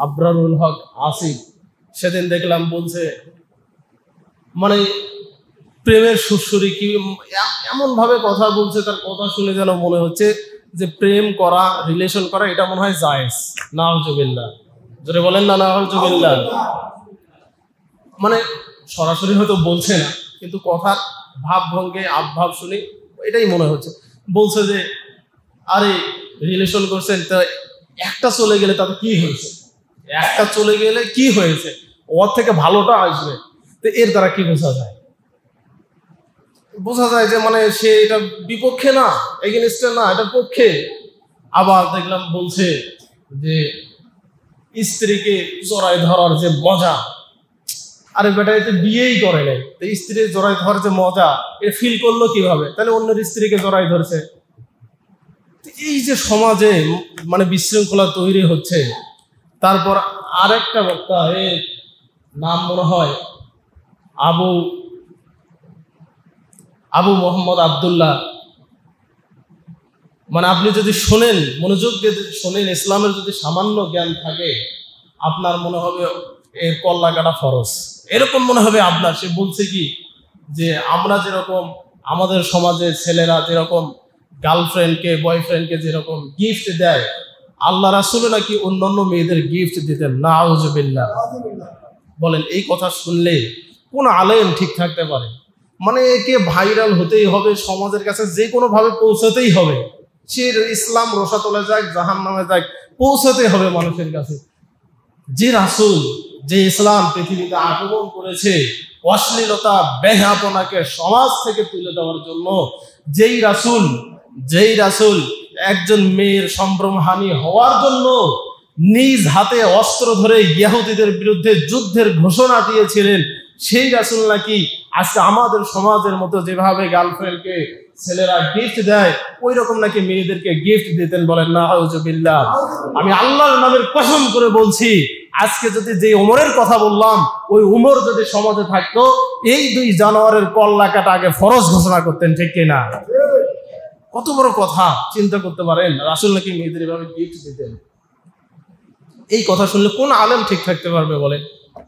আবরারুল হক আসিফ সেদিন দেখলাম বলছে, মানে প্রেমের সুরসুরি কি এমন ভাবে কথা বলছে, তার কথা শুনে যেন মনে হচ্ছে যে প্রেম করা, রিলেশন করা এটা মনে হয় জায়েজ। নাউজুবিল্লাহ, জোরে বলেন না নাউজুবিল্লাহ। মানে সরাসরি হয়তো বলছে না, কিন্তু কথার ভাব ভঙ্গে আবভাব শুনে এটাই মনে হচ্ছে। বলছে যে আরে রিলেশন করছেন, তা একটা চলে গেলে তাতে কি হয়েছে, একটা চলে গেলে কি হয়েছে, ওর থেকে ভালোটা আসবে। তো এর দ্বারা কি বোঝা যায়? বোঝা যায় যে মানে সে এটা বিপক্ষে না, এগেনস্টে না, এটার পক্ষে। আবার দেখলাম বলছে যে স্ত্রীকে জড়ায় ধরার যে মজা, আরে বেটা এতে বিয়েই করে নাই, তো স্ত্রীর জড়ায় ধরার যে মজা এটা ফিল করলো কিভাবে? তাহলে অন্যের স্ত্রীকে জড়ায় ধরছে। এই যে সমাজে মানে বিশৃঙ্খলা তৈরি হচ্ছে। তারপর আরেকটা বক্তা, এর নাম মনে হয় আবু মোহাম্মদ আবদুল্লাহ, মানে আপনি যদি শোনেন, মনোযোগ দিয়ে যদি শোনেন, ইসলামের যদি সামান্য জ্ঞান থাকে, আপনার মনে হবে এর কল্লা কাটা ফরজ, এরকম মনে হবে আপনার। সে বলছে কি যে আমরা যেরকম আমাদের সমাজে ছেলেরা যেরকম গার্লফ্রেন্ডকে বয়ফ্রেন্ডকে যেরকম গিফট দেয়, আল্লাহ রাসূল নাকি অন্যান্য মেয়েদের গিফট দিতেন। নাউজুবিল্লাহ। বলেন এই কথা শুনলে কোন আলেম ঠিক থাকতে পারে? মানে একে ভাইরাল হতেই হবে, সমাজের কাছে যে কোনো ভাবে পৌঁছাতেই হবে। সে ইসলাম রসাতলে যাক, জাহান্নামে যাক, পৌঁছাতে হবে মানুষের কাছে। যে রাসূল, যে ইসলাম পৃথিবীতে আগমন করেছে অশ্লীলতা বেহাপনাকে সমাজ থেকে তুলে দেওয়ার জন্য, যেই রাসূল একজন মেয়ের সম্ভ্রমহানি হওয়ার জন্য নিজ হাতে অস্ত্র ধরে ইহুদিদের বিরুদ্ধে যুদ্ধের ঘোষণা দিয়েছিলেন, সেই রাসূল নাকি আজকে আমাদের সমাজের মতো যেভাবে গার্লফ্রেন্ডকে ছেলেরা গিফট দেয় ওই রকম নাকি মেয়েদেরকে গিফট দিতেন। বলেন নাউজুবিল্লাহ। আমি আল্লাহর নামের কসম করে বলছি, আজকে যদি যে ওমরের কথা বললাম, ওই ওমর যদি সমাজে থাকতো, এই দুই জানোয়ারের কল্লা কাটা আগে ফরজ ঘোষণা করতেন, ঠিক কিনা? কত বড় কথা চিন্তা করতে পারেন, রাসূল নাকি মেয়েদের এভাবে গিফট দিতেন। এই কথা শুনলে কোন আলেম ঠিক থাকতে পারবে বলেন?